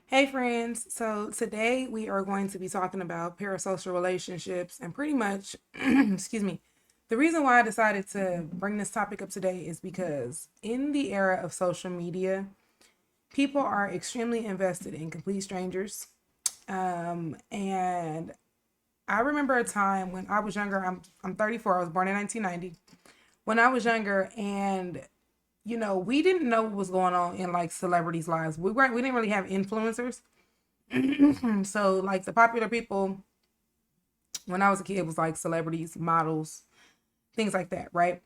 Hey friends, so today we are going to be talking about parasocial relationships and pretty much, excuse me, the reason why I decided to bring this topic up today is because in the era of social media, people are extremely invested in complete strangers. And I remember a time when I was younger, I'm 34, I was born in 1990. When I was younger and we didn't know what was going on in like celebrities' lives. We didn't really have influencers. So like the popular people when I was a kid was like celebrities, models, things like that, right?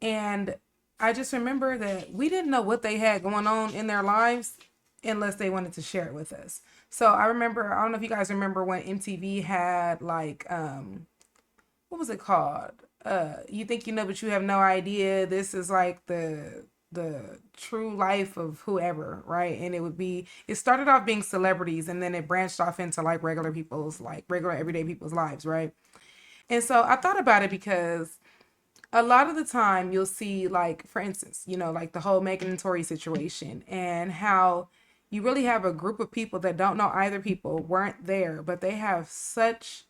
And I just remember that we didn't know what they had going on in their lives unless they wanted to share it with us. So I remember, I don't know if you guys remember when MTV had like what was it called? You think you know but you have no idea. This is like the true life of whoever, right? And it started off being celebrities and then it branched off into like regular everyday people's lives, right? And so I thought about it because a lot of the time you'll see, like, for instance, like the whole Megan and Tory situation and how you really have a group of people that don't know either people, weren't there, but they have such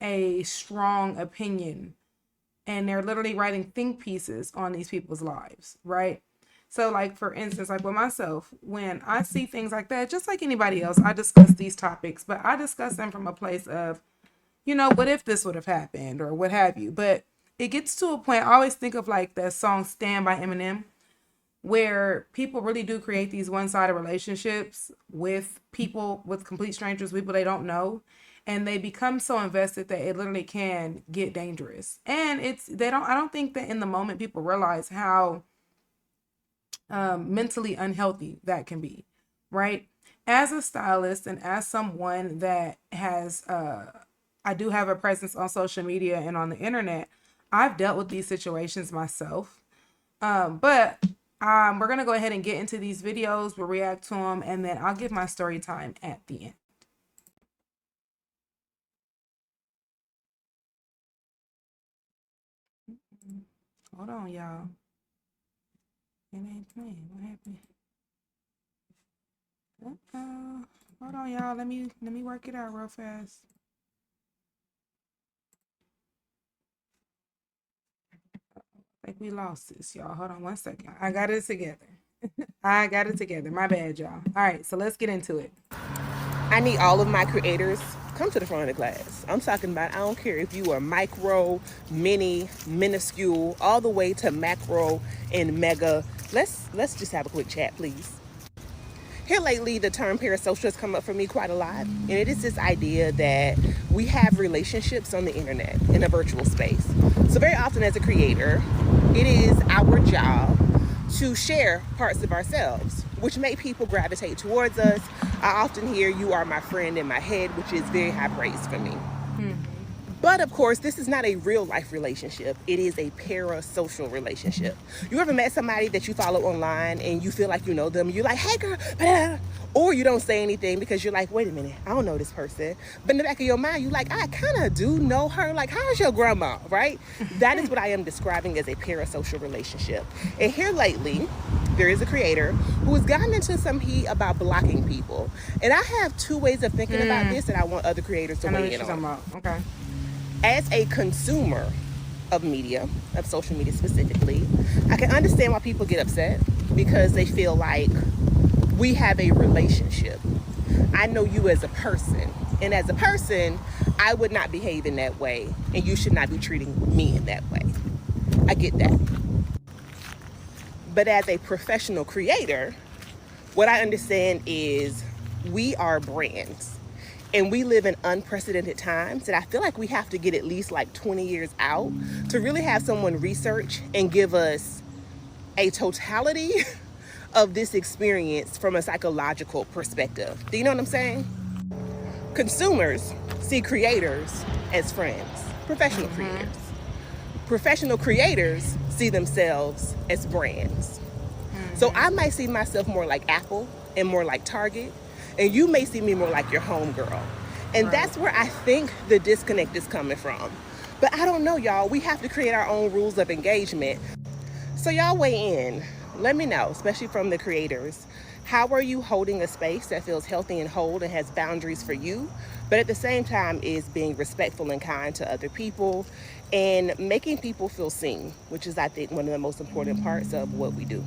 a strong opinion and they're literally writing think pieces on these people's lives, right? So, like, for instance, like with myself, when I see things like that, just like anybody else, I discuss these topics, but I discuss them from a place of, what if this would have happened or what have you. But it gets to a point, I always think of like the song Stand by Eminem, where people really do create these one-sided relationships with people, with complete strangers, people they don't know, and they become so invested that it literally can get dangerous. And I don't think that in the moment people realize how mentally unhealthy that can be, right? As a stylist and as someone that has I do have a presence on social media and on the internet, I've dealt with these situations myself. But we're going to go ahead and get into these videos. We'll react to them, and then I'll give my story time at the end. Hold on, y'all. It ain't playing. What happened? Hold on, y'all. Let me work it out real fast. Like we lost this, y'all. Hold on one second. I got it together. I got it together. My bad, y'all. All right, so let's get into it. I need all of my creators come to the front of the class. I'm talking about, I don't care if you are micro, mini, minuscule, all the way to macro and mega. Let's just have a quick chat, please. Here lately, the term parasocial has come up for me quite a lot, and it is this idea that we have relationships on the internet in a virtual space. So very often as a creator, it is our job to share parts of ourselves, which make people gravitate towards us. I often hear, "You are my friend in my head," which is very high praise for me. But of course, this is not a real life relationship. It is a parasocial relationship. You ever met somebody that you follow online and you feel like you know them? You're like, "Hey girl," or you don't say anything because you're like, "Wait a minute, I don't know this person." But in the back of your mind, you're like, "I kind of do know her. Like, how's your grandma?" Right? That is what I am describing as a parasocial relationship. And here lately, there is a creator who has gotten into some heat about blocking people. And I have two ways of thinking about this that I want other creators to I know weigh what in you're talking on. about. Okay. As a consumer of media, of social media specifically, I can understand why people get upset because they feel like we have a relationship. I know you as a person, and as a person, I would not behave in that way, and you should not be treating me in that way. I get that. But as a professional creator, what I understand is we are brands and we live in unprecedented times that I feel like we have to get at least like 20 years out to really have someone research and give us a totality of this experience from a psychological perspective. Do you know what I'm saying? Consumers see creators as friends, professional creators. Professional creators see themselves as brands. So I might see myself more like Apple and more like Target, and you may see me more like your homegirl. And Right. that's where I think the disconnect is coming from. But I don't know, y'all. We have to create our own rules of engagement. So y'all weigh in. Let me know, especially from the creators. How are you holding a space that feels healthy and whole and has boundaries for you, but at the same time is being respectful and kind to other people and making people feel seen, which is, I think, one of the most important parts of what we do.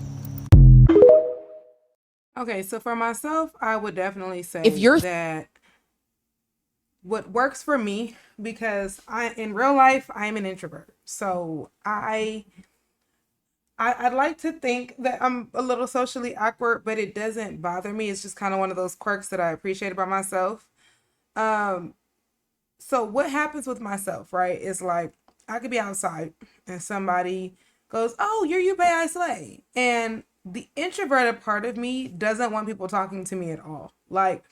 Okay, so for myself, I would definitely If say you're that what works for me, because I in real life I am an introvert. So I'd like to think that I'm a little socially awkward, but it doesn't bother me. It's just kind of one of those quirks that I appreciate about myself. Um, so what happens with myself, right, is like I could be outside and somebody goes, "Oh, you're you Bay I Slay," and the introverted part of me doesn't want people talking to me at all. Like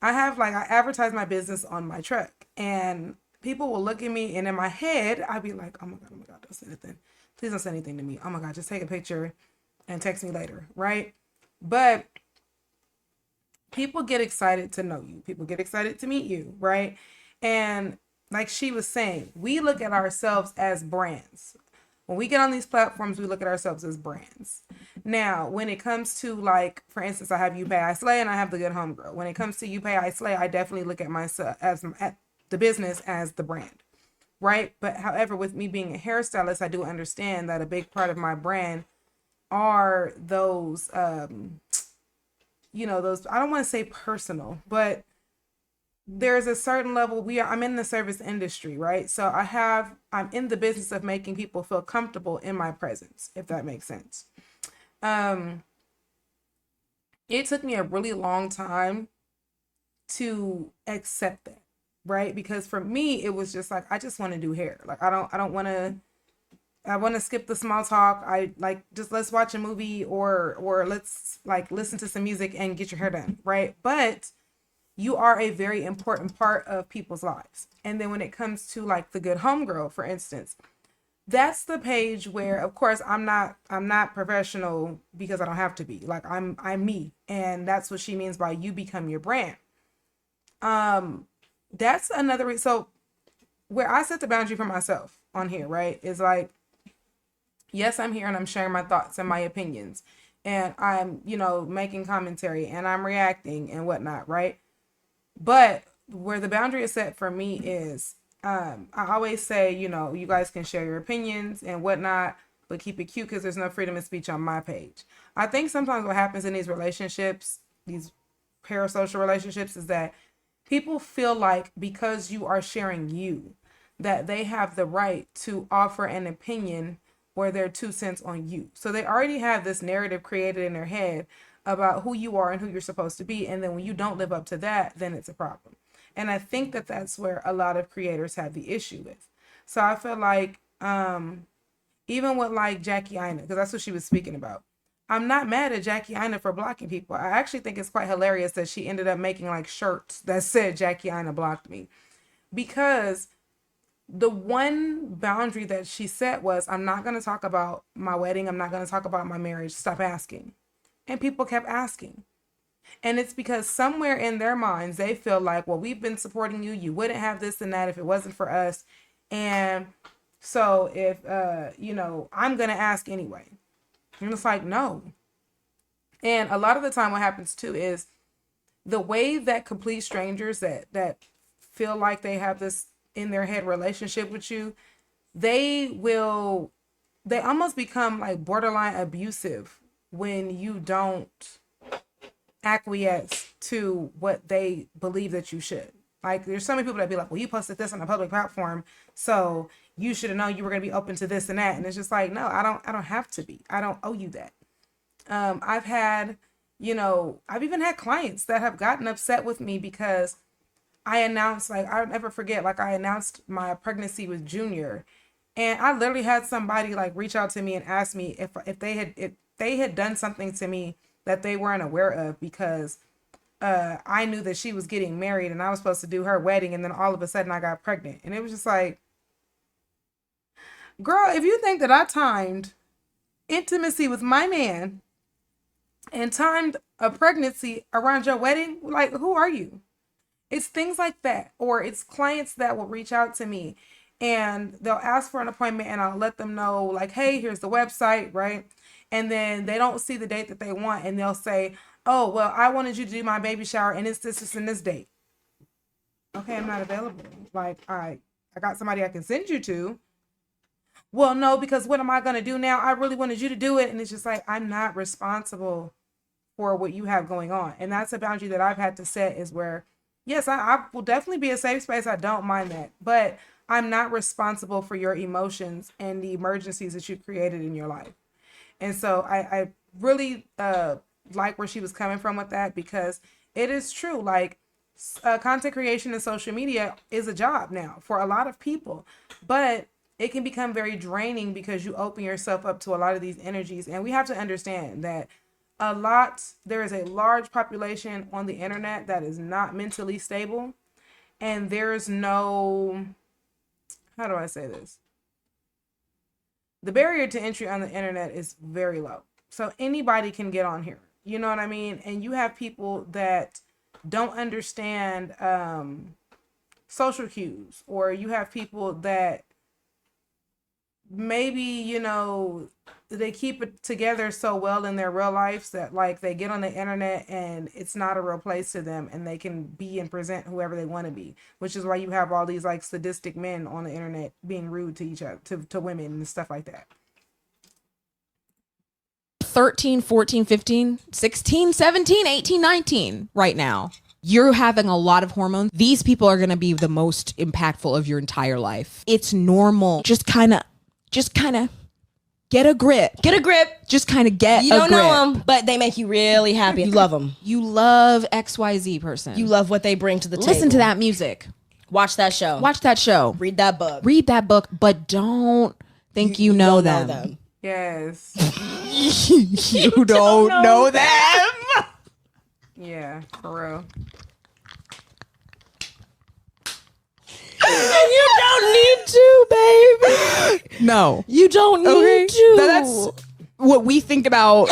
I advertise my business on my truck, and people will look at me, and in my head I'd be like, oh my god, don't say anything, please don't say anything to me, oh my god, just take a picture and text me later, right? But people get excited to know you, people get excited to meet you, right? And like she was saying, we look at ourselves as brands. When we get on these platforms, we look at ourselves as brands. Now, when it comes to, like, for instance, I have You Pay I Slay and I have The Good Homegirl. When it comes to You Pay I Slay, I definitely look at myself as at the business as the brand, right? But however, with me being a hairstylist, I do understand that a big part of my brand are those, those, I don't want to say personal, but there's a certain level I'm in the service industry, right? So I'm in the business of making people feel comfortable in my presence, if that makes sense. Um it took me a really long time to accept that, right? Because for me it was just like I just want to do hair. Like I don't want to, I want to skip the small talk. I like just let's watch a movie or let's like listen to some music and get your hair done, right? But you are a very important part of people's lives. And then when it comes to like The Good Homegirl, for instance, that's the page where of course I'm not professional because I don't have to be. Like I'm me. And that's what she means by you become your brand. Um that's another so where I set the boundary for myself on here, right? Is like, yes, I'm here and I'm sharing my thoughts and my opinions. And I'm, making commentary and I'm reacting and whatnot, right? But where the boundary is set for me is, I always say, you guys can share your opinions and whatnot, but keep it cute because there's no freedom of speech on my page. I think sometimes what happens in these relationships, these parasocial relationships, is that people feel like because you are sharing you, that they have the right to offer an opinion or their 2 cents on you. So they already have this narrative created in their head about who you are and who you're supposed to be. And then when you don't live up to that, then it's a problem. And I think that that's where a lot of creators have the issue with. So I feel like, even with like Jackie Ina, because that's what she was speaking about. I'm not mad at Jackie Ina for blocking people. I actually think it's quite hilarious that she ended up making like shirts that said Jackie Ina blocked me, because the one boundary that she set was, I'm not going to talk about my wedding. I'm not going to talk about my marriage. Stop asking. And people kept asking. And it's because somewhere in their minds, they feel like, well, we've been supporting you. You wouldn't have this and that if it wasn't for us. And so if, I'm going to ask anyway. And it's like, no. And a lot of the time what happens too is the way that complete strangers that feel like they have this in their head relationship with you, they will, they almost become like borderline abusive when you don't acquiesce to what they believe that you should. Like there's so many people that be like, well, you posted this on a public platform, so you should have known you were going to be open to this and that. And it's just like, no, I don't have to be. I don't owe you that. I've had, I've even had clients that have gotten upset with me because I announced, like, I'll never forget, like, I announced my pregnancy with Junior, and I literally had somebody like reach out to me and ask me if they had done something to me that they weren't aware of, because I knew that she was getting married and I was supposed to do her wedding, and then all of a sudden I got pregnant, and it was just like, girl, if you think that I timed intimacy with my man and timed a pregnancy around your wedding, like, who are you? It's things like that. Or it's clients that will reach out to me and they'll ask for an appointment and I'll let them know, like, hey, here's the website, right? And then they don't see the date that they want and they'll say, Oh, well, I wanted you to do my baby shower and it's this and this date. Okay, I'm not available. Like, I got somebody I can send you to. Well, no, because what am I going to do now? I really wanted you to do it. And it's just like, I'm not responsible for what you have going on. And that's a boundary that I've had to set is where, yes, I will definitely be a safe space. I don't mind that. But I'm not responsible for your emotions and the emergencies that you've created in your life. And so I really like where she was coming from with that because it is true. Like, content creation and social media is a job now for a lot of people, but it can become very draining because you open yourself up to a lot of these energies. And we have to understand that there is a large population on the internet that is not mentally stable. And there's no, how do I say this? The barrier to entry on the internet is very low. So anybody can get on here. You know what I mean? And you have people that don't understand social cues, or you have people that maybe, they keep it together so well in their real lives that like they get on the internet and it's not a real place to them and they can be and present whoever they want to be, which is why you have all these like sadistic men on the internet being rude to each other, to women and stuff like that. 13, 14, 15, 16, 17, 18, 19 right now. You're having a lot of hormones. These people are going to be the most impactful of your entire life. It's normal. Just kind of get a grip. Get a grip. Just kind of get a grip. You don't know them, but they make you really happy. You love them. You love XYZ person. You love what they bring to the table. Listen to that music. Watch that show. Watch that show. Read that book. Read that book, but don't think you know them. Yes. You don't know them. Yeah, for real. And you don't need to, baby. No. You don't need to. That's what we think about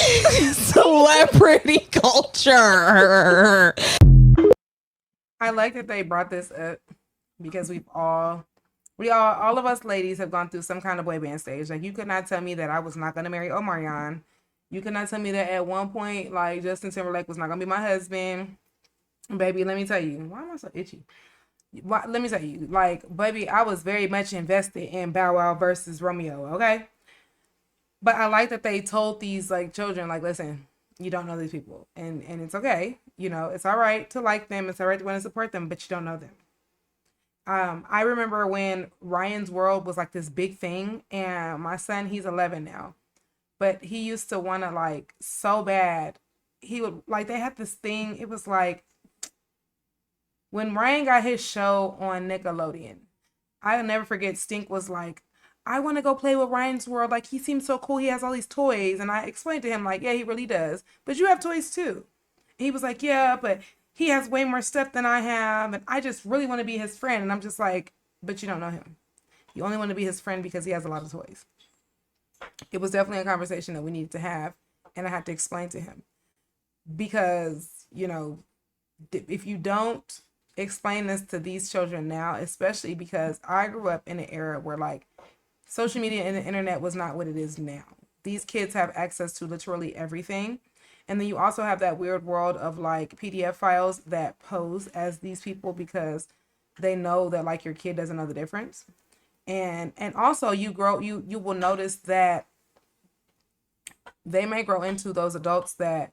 celebrity culture. I like that they brought this up because all of us ladies have gone through some kind of boy band stage. Like, you could not tell me that I was not going to marry Omarion. You could not tell me that at one point, like, Justin Timberlake was not going to be my husband. Baby, let me tell you. Why am I so itchy? Let me tell you. Like, baby, I was very much invested in Bow Wow versus Romeo, okay? But I like that they told these, like, children, like, listen, you don't know these people. And it's okay. It's all right to like them. It's all right to want to support them, but you don't know them. I remember when Ryan's World was like this big thing, and my son, he's 11 now, but he used to want to like so bad. He would like, they had this thing. It was like when Ryan got his show on Nickelodeon, I'll never forget. Stink was like, I want to go play with Ryan's World. Like, he seems so cool. He has all these toys. And I explained to him like, yeah, he really does. But you have toys too. And he was like, yeah, but he has way more stuff than I have, and I just really want to be his friend. And I'm just like, but you don't know him. You only want to be his friend because he has a lot of toys. It was definitely a conversation that we needed to have, and I had to explain to him. Because, if you don't explain this to these children now, especially because I grew up in an era where, like, social media and the internet was not what it is now. These kids have access to literally everything. And then you also have that weird world of like PDF files that pose as these people because they know that like your kid doesn't know the difference. And also you will notice that they may grow into those adults that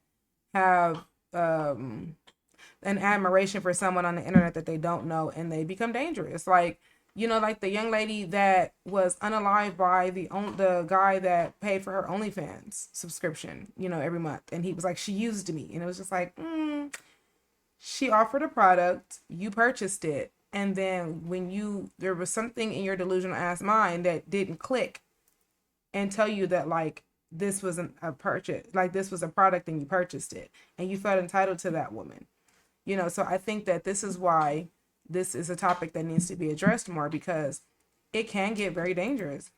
have an admiration for someone on the internet that they don't know, and they become dangerous. Like, like the young lady that was unalived by the guy that paid for her OnlyFans subscription, every month. And he was like, she used me. And it was just like, she offered a product, you purchased it. And then when there was something in your delusional ass mind that didn't click and tell you that like, this wasn't a purchase, like this was a product and you purchased it and you felt entitled to that woman, so I think that this is why this is a topic that needs to be addressed more, because it can get very dangerous.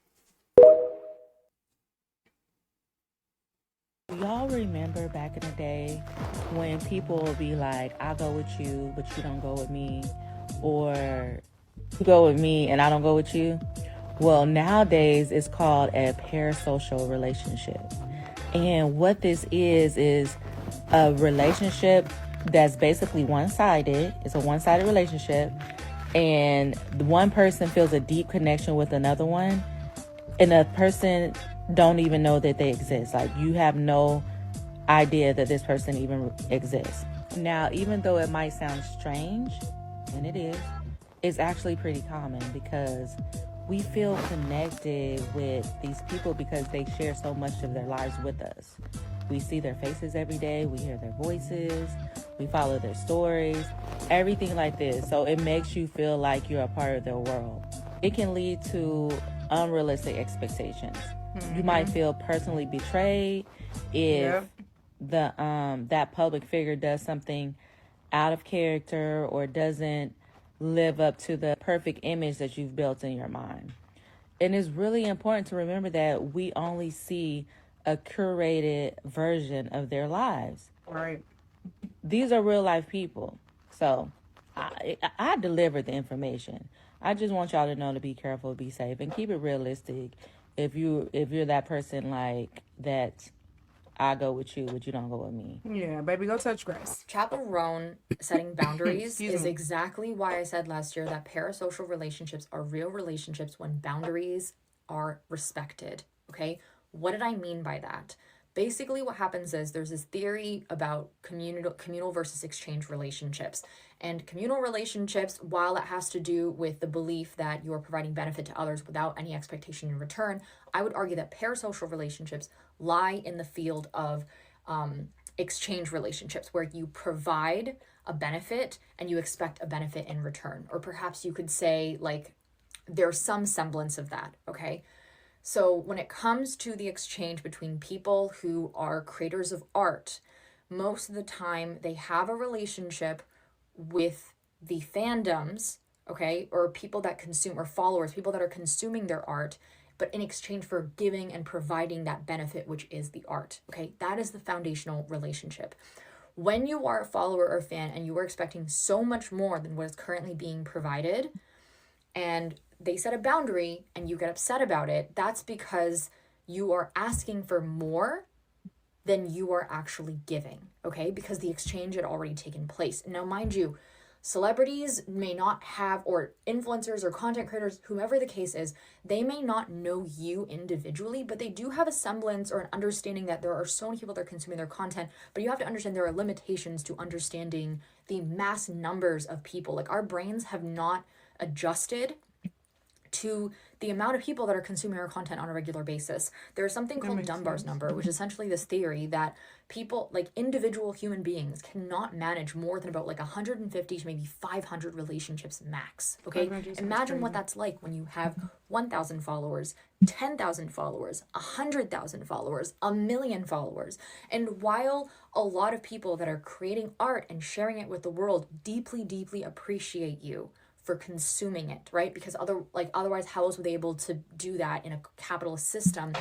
Y'all remember back in the day when people would be like, I'll go with you, but you don't go with me, or you go with me and I don't go with you? Well, nowadays it's called a parasocial relationship. And what this is a relationship that's basically one-sided. It's a one-sided relationship, and the one person feels a deep connection with another one, and the person don't even know that they exist. Like, you have no idea that this person even exists. Now, even though it might sound strange, and it is, it's actually pretty common, because we feel connected with these people because they share so much of their lives with us. We see their faces every day, we hear their voices, we follow their stories, everything like this. So it makes you feel like you're a part of their world. It can lead to unrealistic expectations. You might feel personally betrayed if that public figure does something out of character or doesn't live up to the perfect image that you've built in your mind. And it's really important to remember that we only see a curated version of their lives. Right. These are real life people. So I deliver the information. I just want y'all to know to be careful, be safe, and keep it realistic. If you're that person like that, I go with you, but you don't go with me. Yeah, baby, go touch grass. Chaperone setting boundaries Excuse is me. exactly why I said last year that parasocial relationships are real relationships when boundaries are respected. Okay? What did I mean by that? Basically, what happens is there's this theory about communal versus exchange relationships. And communal relationships, while it has to do with the belief that you are providing benefit to others without any expectation in return, I would argue that parasocial relationships lie in the field of exchange relationships, where you provide a benefit and you expect a benefit in return. Or perhaps you could say, like, there's some semblance of that, okay? So when it comes to the exchange between people who are creators of art, most of the time they have a relationship with the fandoms, okay, or people that consume, or followers, people that are consuming their art, but in exchange for giving and providing that benefit, which is the art, okay? That is the foundational relationship. When you are a follower or fan and you are expecting so much more than what is currently being provided, and they set a boundary and you get upset about it, that's because you are asking for more than you are actually giving, okay? Because the exchange had already taken place. Now, mind you, celebrities may not have, or influencers or content creators, whomever the case is, they may not know you individually, but they do have a semblance or an understanding that there are so many people that are consuming their content. But you have to understand there are limitations to understanding the mass numbers of people. Like, our brains have not adjusted to the amount of people that are consuming our content on a regular basis. There's something called Dunbar's number, which is essentially this theory that people, like individual human beings, cannot manage more than about like 150 to maybe 500 relationships max. Okay? Imagine what that's like when you have 1,000 followers, 10,000 followers, 100,000 followers, 1,000,000 followers. And while a lot of people that are creating art and sharing it with the world deeply, deeply appreciate you for consuming it, right? Because otherwise, how else were they able to do that in a capitalist system?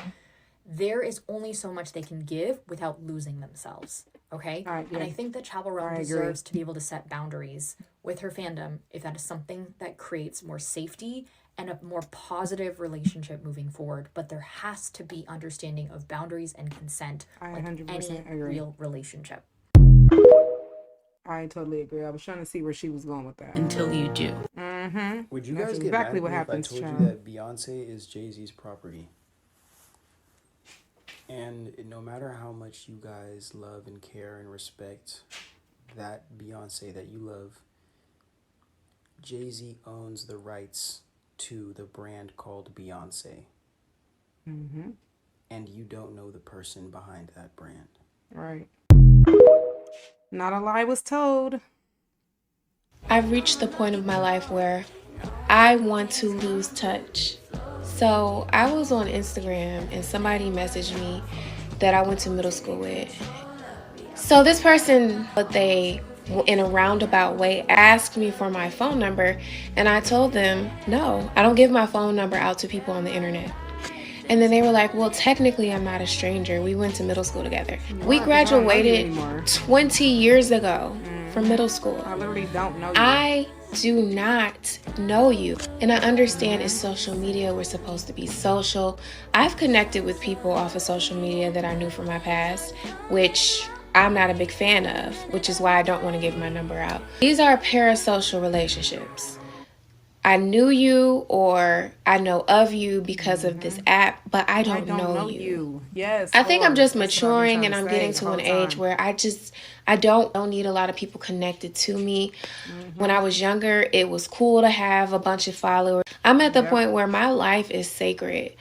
There is only so much they can give without losing themselves, okay? And I think that Chaperone deserves to be able to set boundaries with her fandom if that is something that creates more safety and a more positive relationship moving forward. But there has to be understanding of boundaries and consent, like any real relationship. I totally agree. I was trying to see where she was going with that. Until you do. Would you That's guys get exactly mad what at me happens, if I told child. you that Beyonce is Jay-Z's property? And no matter how much you guys love and care and respect that Beyonce that you love, Jay-Z owns the rights to the brand called Beyonce. And you don't know the person behind that brand. Right. Not a lie was told. I've reached the point of my life where I want to lose touch. So I was on Instagram and somebody messaged me that I went to middle school with. So this person, but they, in a roundabout way, asked me for my phone number, and I told them, no, I don't give my phone number out to people on the internet. And then they were like, well, technically I'm not a stranger. We went to middle school together. We graduated 20 years ago from middle school. I literally don't know you. I do not know you. And I understand it's social media. We're supposed to be social. I've connected with people off of social media that I knew from my past, which I'm not a big fan of, which is why I don't want to give my number out. These are parasocial relationships. I knew you or I know of you because of this app, but I I don't don't know know you. you. Yes, I think I'm Lord. just That's what I've been maturing trying and to I'm say getting the to an whole age time. where I don't need a lot of people connected to me. When I was younger, it was cool to have a bunch of followers. I'm at the Yep. point where my life is sacred.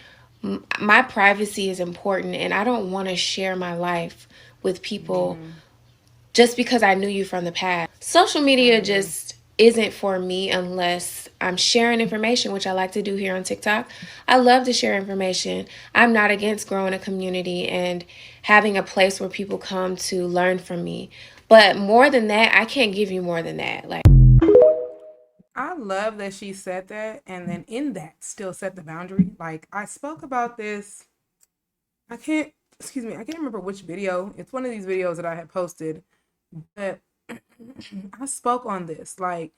My privacy is important and I don't want to share my life with people just because I knew you from the past. Social I media agree. just isn't for me unless I'm sharing information, which I like to do here on TikTok. I love to share information. I'm not against growing a community and having a place where people come to learn from me. But more than that, I can't give you more than that. Like, I love that she said that and then in that still set the boundary. Like I spoke about this. I can't, excuse me, I can't remember which video. It's one of these videos that I had posted, but I spoke on this. Like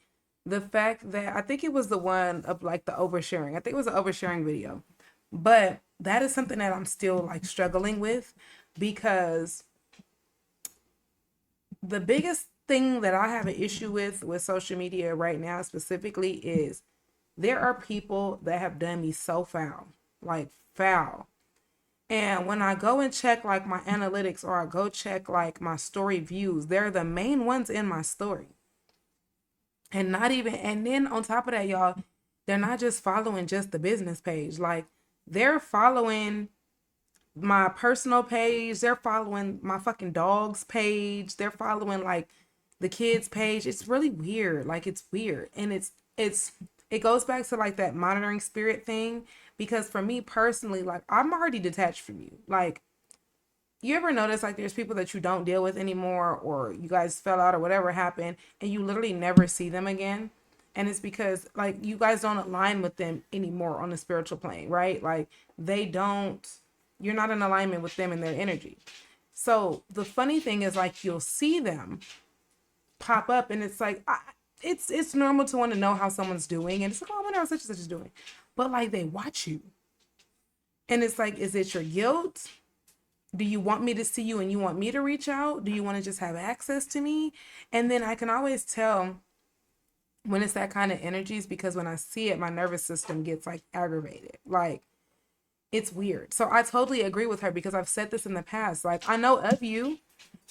the fact that I think it was the one of like the oversharing. I think it was an oversharing video. But that is something that I'm still like struggling with because the biggest thing that I have an issue with social media right now specifically is there are people that have done me so foul, like foul. And when I go and check like my analytics or I go check like my story views, they're the main ones in my story. And not even, and then on top of that, y'all, they're not just following just the business page. Like they're following my personal page, they're following my fucking dog's page, they're following like the kids page. It's really weird. Like it's weird. And it goes back to like that monitoring spirit thing because for me personally, like I'm already detached from you. Like you ever notice like there's people that you don't deal with anymore or you guys fell out or whatever happened and you literally never see them again? And it's because like you guys don't align with them anymore on the spiritual plane, right? Like they don't, you're not in alignment with them and their energy. So the funny thing is like you'll see them pop up and it's like it's normal to want to know how someone's doing and it's like, oh, I wonder how such and such is doing. But like they watch you. And it's like, is it your guilt? Do you want me to see you and you want me to reach out? Do you want to just have access to me? And then I can always tell when it's that kind of energies because when I see it, my nervous system gets like aggravated. Like it's weird. So I totally agree with her because I've said this in the past. Like I know of you.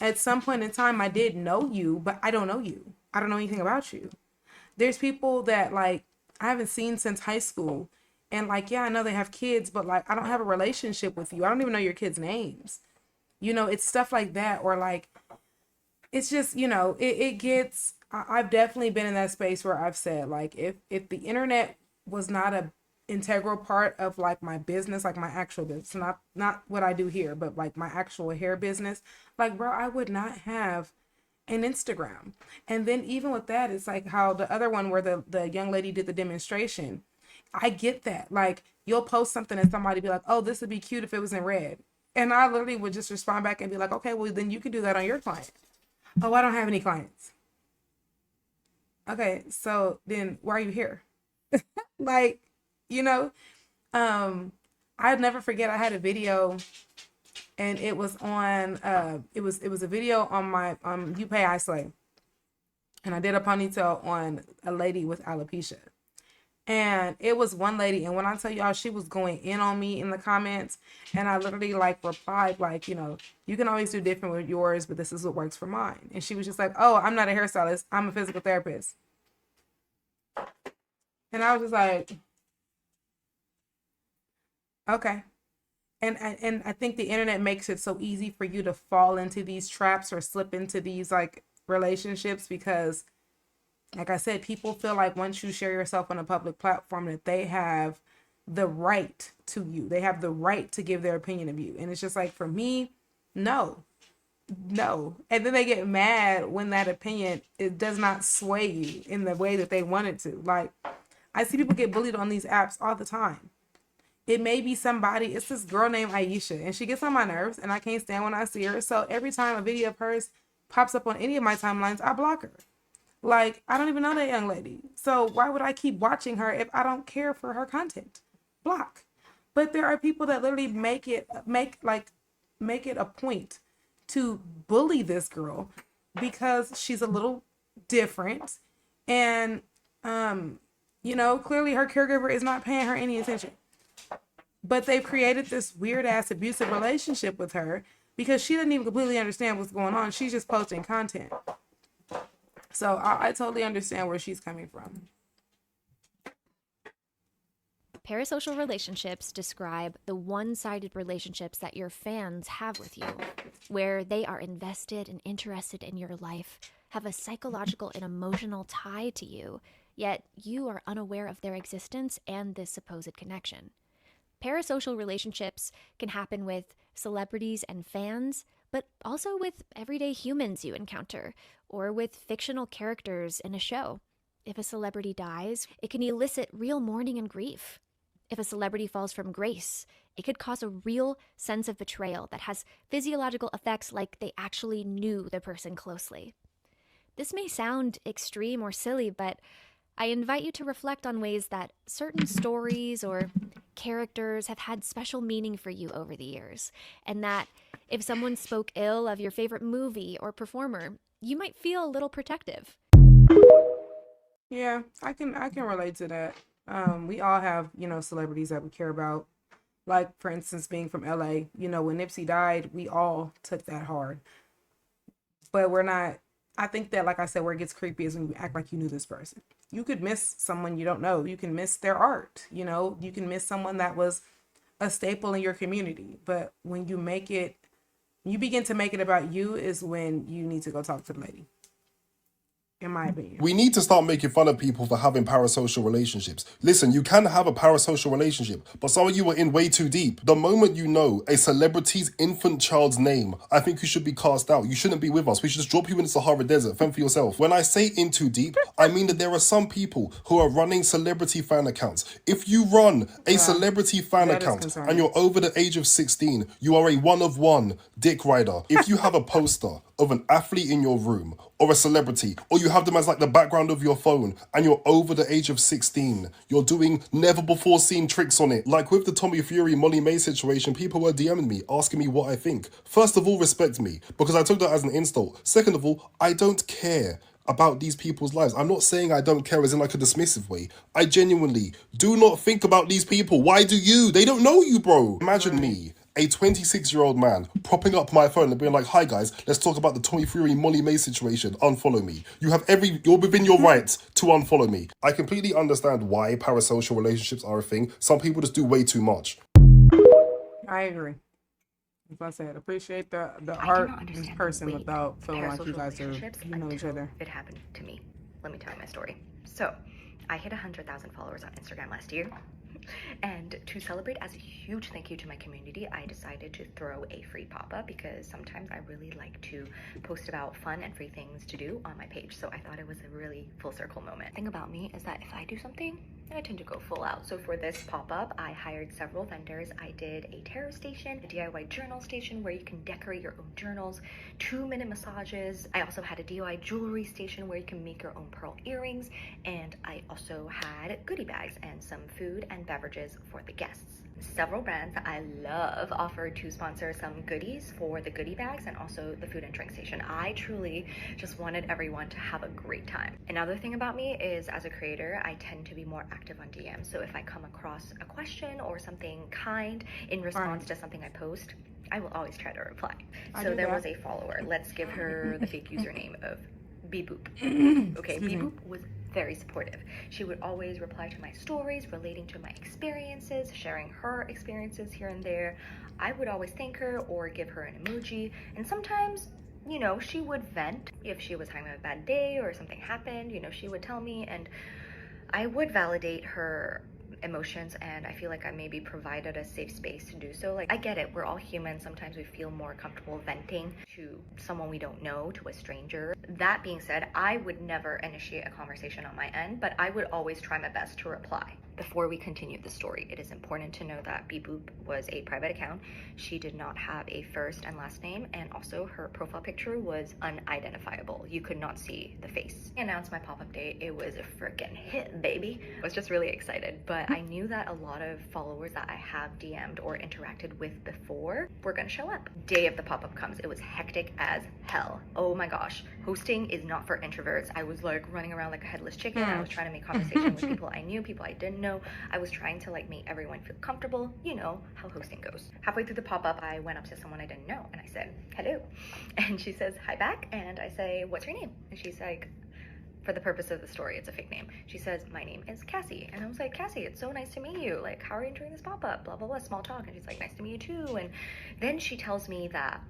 At some point in time, I did know you, but I don't know you. I don't know anything about you. There's people that like I haven't seen since high school. And like, yeah, I know they have kids, but like I don't have a relationship with you. I don't even know your kids' names. It's stuff like that. Or like, it's just, it gets, I've definitely been in that space where I've said, like, if the internet was not a integral part of like my business, like my actual business, not what I do here, but like my actual hair business, like, bro, I would not have an Instagram. And then even with that, it's like how the other one where the young lady did the demonstration. I get that. Like you'll post something and somebody be like, oh, this would be cute if it was in red. And I literally would just respond back and be like, okay, well then you can do that on your client. Oh, I don't have any clients. Okay, so then why are you here? Like, you know, um, I'd never forget I had a video and it was on it was a video on my You Pay I Slay. And I did a ponytail on a lady with alopecia. And it was one lady, and when I tell y'all, she was going in on me in the comments, and I literally like replied like, you can always do different with yours, but this is what works for mine. And she was just like, oh, I'm not a hairstylist, I'm a physical therapist. And I was just like, okay. And I think the internet makes it so easy for you to fall into these traps or slip into these like relationships because like I said, people feel like once you share yourself on a public platform that they have the right to you. They have the right to give their opinion of you. And it's just like for me, no. No. And then they get mad when that opinion it does not sway you in the way that they want it to. Like I see people get bullied on these apps all the time. It may be somebody, it's this girl named Aisha, and she gets on my nerves and I can't stand when I see her. So every time a video of hers pops up on any of my timelines, I block her. Like, I don't even know that young lady. So why would I keep watching her if I don't care for her content? Block. But there are people that literally make it a point to bully this girl because she's a little different. And, clearly her caregiver is not paying her any attention. But they've created this weird ass abusive relationship with her because she doesn't even completely understand what's going on. She's just posting content. So I totally understand where she's coming from. Parasocial relationships describe the one-sided relationships that your fans have with you, where they are invested and interested in your life, have a psychological and emotional tie to you, yet you are unaware of their existence and this supposed connection. Parasocial relationships can happen with celebrities and fans, but also with everyday humans you encounter, or with fictional characters in a show. If a celebrity dies, it can elicit real mourning and grief. If a celebrity falls from grace, it could cause a real sense of betrayal that has physiological effects like they actually knew the person closely. This may sound extreme or silly, but I invite you to reflect on ways that certain stories or characters have had special meaning for you over the years, and that if someone spoke ill of your favorite movie or performer, you might feel a little protective. Yeah, I can relate to that. We all have, celebrities that we care about. Like, for instance, being from LA, when Nipsey died, we all took that hard. But we're not, I think that, like I said, where it gets creepy is when you act like you knew this person. You could miss someone you don't know. You can miss their art, you can miss someone that was a staple in your community. But when you begin to make it about you is when you need to go talk to the lady. In my opinion. We need to start making fun of people for having parasocial relationships. Listen, you can have a parasocial relationship, but some of you are in way too deep. The moment you know a celebrity's infant child's name, I think you should be cast out. You shouldn't be with us. We should just drop you in the Sahara Desert. Fend for yourself. When I say in too deep, I mean that there are some people who are running celebrity fan accounts. If you run a celebrity fan account and you're over the age of 16, you are a one-of-one dick rider. If you have a poster of an athlete in your room or a celebrity, or you have them as like the background of your phone and you're over the age of 16, you're doing never before seen tricks on it. Like with the Tommy Fury Molly May situation, people were DMing me asking me what I think. First of all, respect me because I took that as an insult. Second of all, I don't care about these people's lives. I'm not saying I don't care as in like a dismissive way. I genuinely do not think about these people. Why do you? They don't know you, bro. Imagine me, a 26-year-old man, propping up my phone and being like, hi guys, let's talk about the Tommy Fury Molly May situation. Unfollow me. You're within your right to unfollow me. I completely understand why parasocial relationships are a thing. Some people just do way too much. I agree. As I said, appreciate the art in person without feeling like you guys are, each other. It happened to me. Let me tell you my story. So, I hit 100,000 followers on Instagram last year. And to celebrate as a huge thank you to my community, I decided to throw a free pop-up because sometimes I really like to post about fun and free things to do on my page. So I thought it was a really full circle moment. The thing about me is that if I do something, I tend to go full out. So for this pop-up, I hired several vendors. I did a tarot station, a DIY journal station where you can decorate your own journals, 2-minute massages. I also had a DIY jewelry station where you can make your own pearl earrings. And I also had goodie bags and some food and beverages for the guests. Several brands that I love offered to sponsor some goodies for the goodie bags and also the food and drink station. I truly just wanted everyone to have a great time. Another thing about me is as a creator, I tend to be more active on DM. So if I come across a question or something kind in response to something I post, I will always try to reply. So there was a follower. Let's give her the fake username of Beeboop. Okay, Beeboop was very supportive. She would always reply to my stories relating to my experiences, sharing her experiences here and there. I would always thank her or give her an emoji. And sometimes, she would vent if she was having a bad day or something happened, she would tell me and I would validate her emotions, and I feel like I maybe provided a safe space to do so. Like, I get it, we're all human. Sometimes we feel more comfortable venting to someone we don't know, to a stranger. That being said, I would never initiate a conversation on my end, but I would always try my best to reply. Before we continue the story, it is important to know that Beep Boop was a private account. She did not have a first and last name, and also her profile picture was unidentifiable. You could not see the face. I announced my pop-up date. It was a freaking hit, baby. I was just really excited, but I knew that a lot of followers that I have DM'd or interacted with before were gonna show up. Day of the pop-up comes. It was hectic as hell. Oh my gosh. Hosting is not for introverts. I was like running around like a headless chicken. I was trying to make conversation with people I knew, people I didn't know. I was trying to like make everyone feel comfortable. You know how hosting goes. Halfway through the pop-up, I went up to someone I didn't know and I said, hello. And she says, hi back. And I say, what's your name? And she's like, for the purpose of the story, it's a fake name. She says, my name is Cassie. And I was like, Cassie, it's so nice to meet you. Like, how are you enjoying this pop-up? Blah, blah, blah, small talk. And she's like, nice to meet you too. And then she tells me that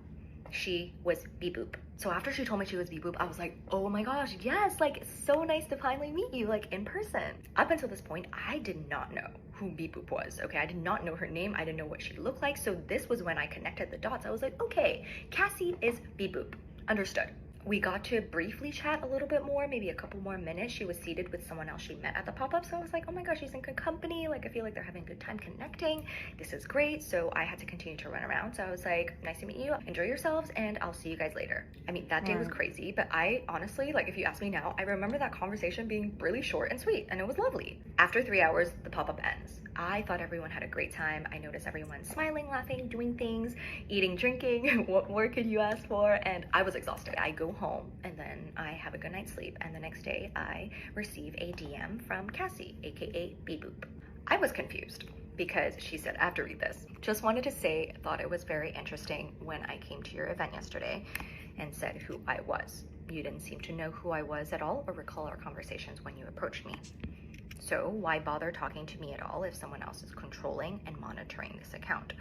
she was Beep Boop. So after she told me she was Beep Boop, I was like, oh my gosh, yes, like, it's so nice to finally meet you, like, in person. Up until this point, I did not know who Beep Boop was, okay? I did not know her name. I didn't know what she looked like. So this was when I connected the dots. I was like, okay, Cassie is Beep Boop. Understood. We got to briefly chat a little bit more, maybe a couple more minutes. She was seated with someone else she met at the pop-up. So I was like, oh my gosh, she's in good company. Like, I feel like they're having a good time connecting. This is great. So I had to continue to run around. So I was like, nice to meet you. Enjoy yourselves. And I'll see you guys later. I mean, that day was crazy. But I honestly, like, if you ask me now, I remember that conversation being really short and sweet. And it was lovely. After 3 hours, the pop-up ends. I thought everyone had a great time. I noticed everyone smiling, laughing, doing things, eating, drinking. What more could you ask for? And I was exhausted. I go home and then I have a good night's sleep. And the next day I receive a DM from Cassie, aka Beep Boop. I was confused because she said, I have to read this. Just wanted to say, thought it was very interesting when I came to your event yesterday and said who I was. You didn't seem to know who I was at all or recall our conversations when you approached me. So why bother talking to me at all if someone else is controlling and monitoring this account?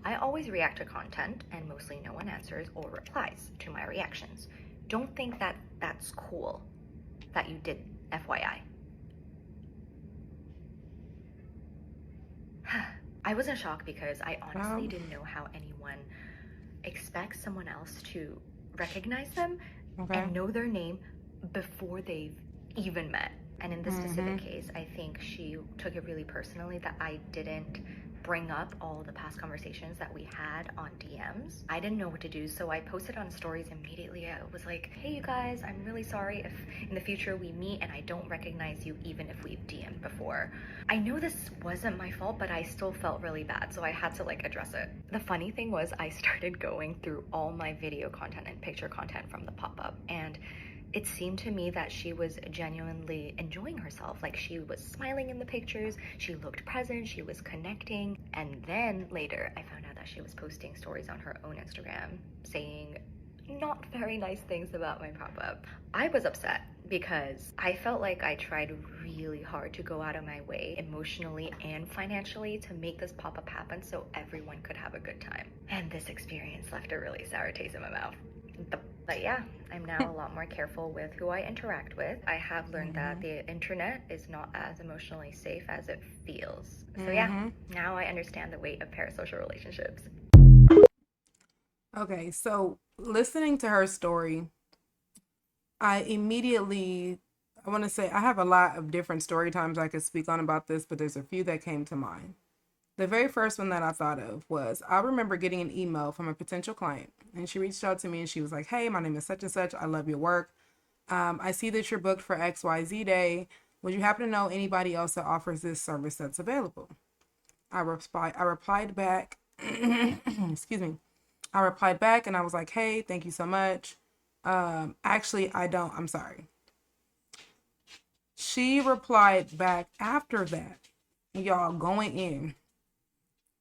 I always react to content and mostly no one answers or replies to my reactions. Don't think that that's cool that you did, FYI. I was in shock because I honestly didn't know how anyone expects someone else to recognize them and know their name before they've even met. And in this specific case, I think she took it really personally that I didn't bring up all the past conversations that we had on DMs. I didn't know what to do, so I posted on stories immediately. I was like, hey you guys, I'm really sorry if in the future we meet and I don't recognize you even if we've DM'd before. I know this wasn't my fault, but I still felt really bad, so I had to like address it. The funny thing was I started going through all my video content and picture content from the pop-up, and it seemed to me that she was genuinely enjoying herself. Like, she was smiling in the pictures, she looked present, she was connecting. And then later I found out that she was posting stories on her own Instagram saying not very nice things about my pop-up. I was upset because I felt like I tried really hard to go out of my way emotionally and financially to make this pop-up happen so everyone could have a good time. And this experience left a really sour taste in my mouth. But yeah, I'm now a lot more careful with who I interact with. I have learned that the internet is not as emotionally safe as it feels. So yeah, now I understand the weight of parasocial relationships. Okay, so listening to her story, I want to say I have a lot of different story times I could speak on about this, but there's a few that came to mind. The very first one that I thought of was, I remember getting an email from a potential client, and she reached out to me and she was like, hey, my name is such and such. I love your work. I see that you're booked for XYZ day. Would you happen to know anybody else that offers this service that's available? I replied back, excuse me. I replied back and I was like, hey, thank you so much. Actually, I don't. I'm sorry. She replied back after that, y'all going in.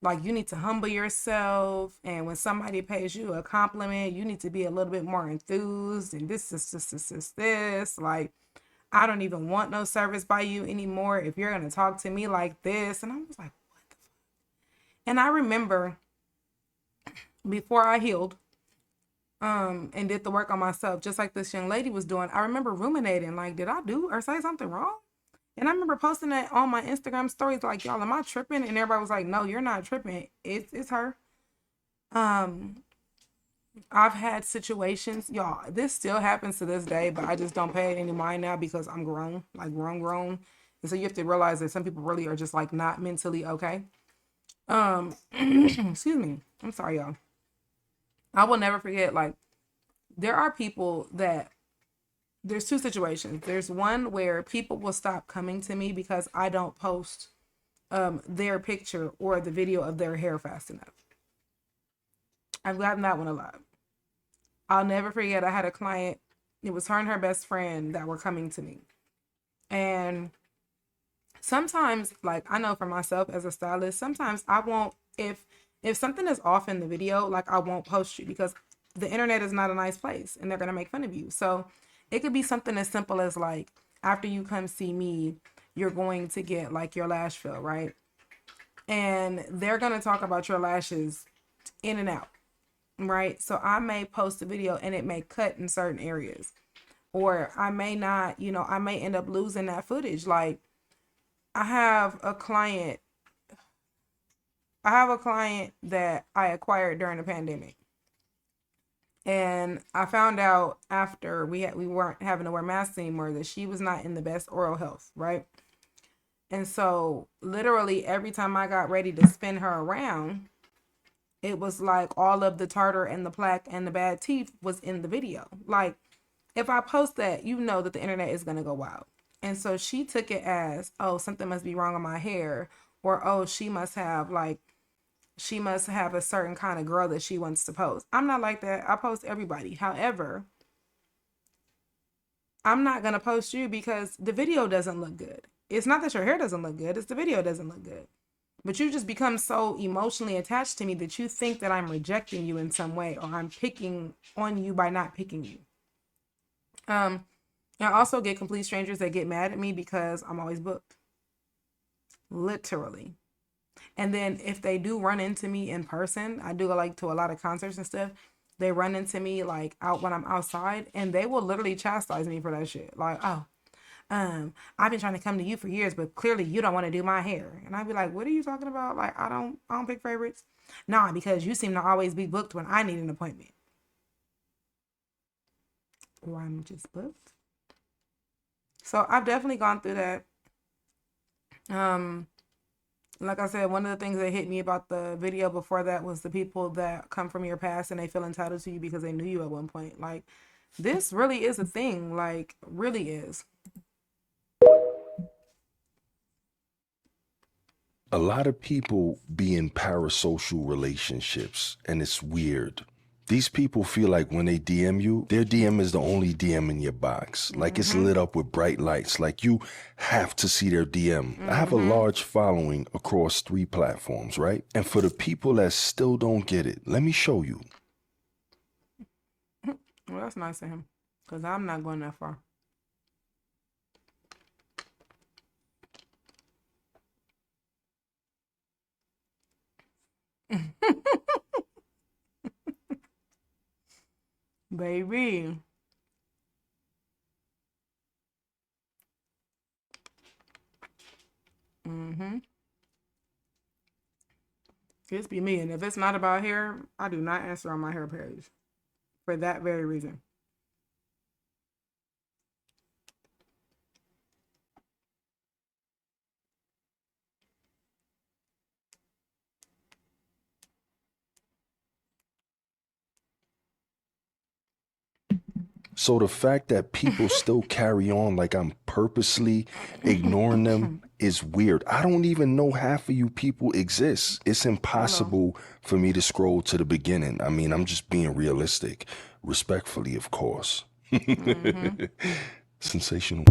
Like, you need to humble yourself, and when somebody pays you a compliment, you need to be a little bit more enthused, and this. Like, I don't even want no service by you anymore if you're going to talk to me like this. And I was like, what the fuck? And I remember before I healed and did the work on myself, just like this young lady was doing, I remember ruminating, like, did I do or say something wrong? And I remember posting that on my Instagram stories, like, y'all, am I tripping? And everybody was like, no, you're not tripping. It's her. I've had situations, y'all, this still happens to this day, but I just don't pay it any mind now because I'm grown, like grown. And so you have to realize that some people really are just like not mentally okay. Excuse me. I'm sorry, y'all. I will never forget, like, there are people that there's two situations. There's one where people will stop coming to me because I don't post their picture or the video of their hair fast enough. I've gotten that one a lot. I'll never forget, I had a client, it was her and her best friend that were coming to me. And sometimes, like, I know for myself as a stylist, sometimes I won't, if something is off in the video, like, I won't post you because the internet is not a nice place and they're going to make fun of you. So it could be something as simple as, like, after you come see me, you're going to get like your lash fill, right? And they're going to talk about your lashes in and out, right? So I may post a video and it may cut in certain areas, or I may not, I may end up losing that footage. Like, I have a client that I acquired during the pandemic. And I found out after we weren't having to wear masks anymore that she was not in the best oral health, right? And so literally every time I got ready to spin her around, it was like all of the tartar and the plaque and the bad teeth was in the video. Like, if I post that, you know that the internet is going to go wild. And so she took it as, oh, something must be wrong with my hair, or, oh, she must have a certain kind of girl that she wants to post. I'm not like that. I post everybody. However, I'm not going to post you because the video doesn't look good. It's not that your hair doesn't look good. It's the video doesn't look good. But you just become so emotionally attached to me that you think that I'm rejecting you in some way, or I'm picking on you by not picking you. I also get complete strangers that get mad at me because I'm always booked. Literally. And then if they do run into me in person, I do go like to a lot of concerts and stuff. They run into me like out when I'm outside, and they will literally chastise me for that shit. Like, oh, I've been trying to come to you for years, but clearly you don't want to do my hair. And I'd be like, what are you talking about? Like, I don't pick favorites. Nah, because you seem to always be booked when I need an appointment. Or I'm just booked. So I've definitely gone through that. Like I said, one of the things that hit me about the video before that was the people that come from your past and they feel entitled to you because they knew you at one point. Like, this really is a thing. Like, really is. A lot of people be in parasocial relationships, and it's weird. These people feel like when they DM you, their DM is the only DM in your box. Like, it's lit up with bright lights. Like, you have to see their DM. I have a large following across 3 platforms, right? And for the people that still don't get it, let me show you. Well, that's nice of him, because I'm not going that far. Baby. It's be me. And if it's not about hair, I do not answer on my hair page. For that very reason. So the fact that people still carry on like I'm purposely ignoring them is weird. I don't even know half of you people exist. It's impossible for me to scroll to the beginning. I mean, I'm just being realistic. Respectfully, of course. Sensational.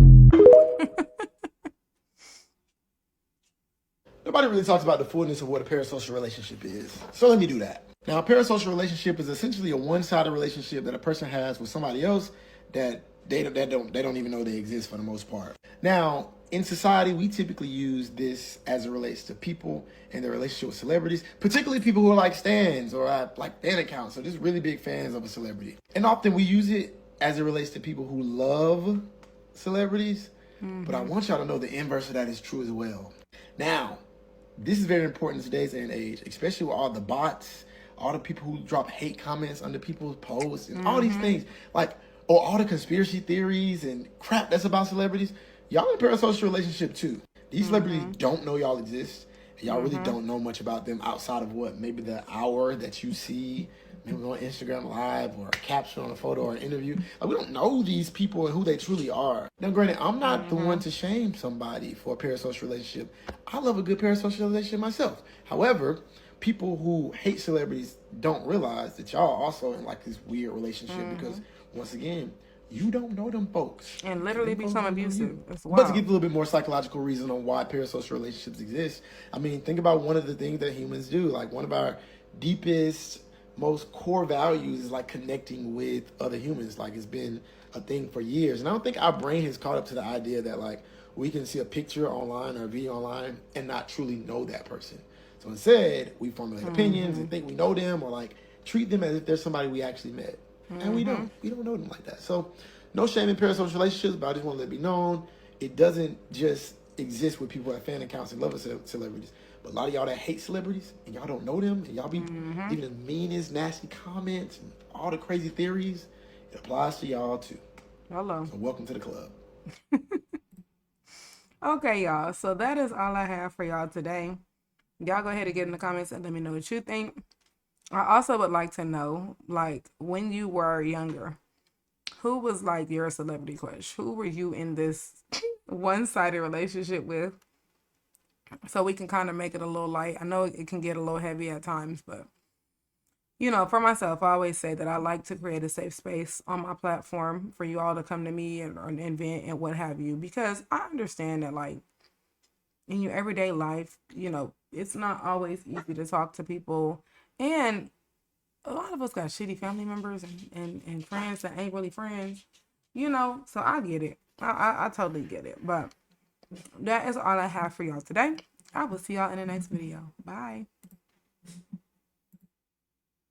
Nobody really talks about the fullness of what a parasocial relationship is. So let me do that. Now, a parasocial relationship is essentially a one-sided relationship that a person has with somebody else that they don't even know they exist for the most part. Now, in society, we typically use this as it relates to people and their relationship with celebrities, particularly people who are like stans or like fan accounts, so just really big fans of a celebrity. And often we use it as it relates to people who love celebrities, but I want y'all to know the inverse of that is true as well. Now, this is very important in today's day and age, especially with all the bots, all the people who drop hate comments under people's posts and all these things, like, or all the conspiracy theories and crap that's about celebrities. y'all in a parasocial relationship too. These celebrities don't know y'all exist. And y'all really don't know much about them outside of what maybe the hour that you see maybe on Instagram Live or a caption on a photo or an interview. Like, we don't know these people and who they truly are. Now, granted, I'm not the one to shame somebody for a parasocial relationship. I love a good parasocial relationship myself. However, people who hate celebrities don't realize that y'all are also in like this weird relationship because once again, you don't know them folks. And literally become abusive. It's But to wild. give a little bit more psychological reason on why parasocial relationships exist, I mean, think about one of the things that humans do. Like, one of our deepest, most core values is like connecting with other humans. Like, it's been a thing for years. And I don't think our brain has caught up to the idea that like we can see a picture online or a video online and not truly know that person. So instead, we formulate opinions and think we know them or like treat them as if they're somebody we actually met. And we don't. We don't know them like that. So no shame in parasocial relationships, but I just want to let it be known it doesn't just exist with people that fan accounts and love celebrities. But a lot of y'all that hate celebrities and y'all don't know them and y'all be leaving the meanest, nasty comments and all the crazy theories, it applies to y'all too. Hello. So welcome to the club. Okay, y'all. So that is all I have for y'all today. Y'all go ahead and get in the comments and let me know what you think. I also would like to know, like, when you were younger, who was like your celebrity crush? Who were you in this one-sided relationship with? So we can kind of make it a little light. I know it can get a little heavy at times, but you know, for myself, I always say that I like to create a safe space on my platform for you all to come to me and vent and what have you, because I understand that, like, in your everyday life, you know, it's not always easy to talk to people. And a lot of us got shitty family members and friends that ain't really friends, you know, so I get it. I totally get it. But that is all I have for y'all today. I will see y'all in the next video. Bye.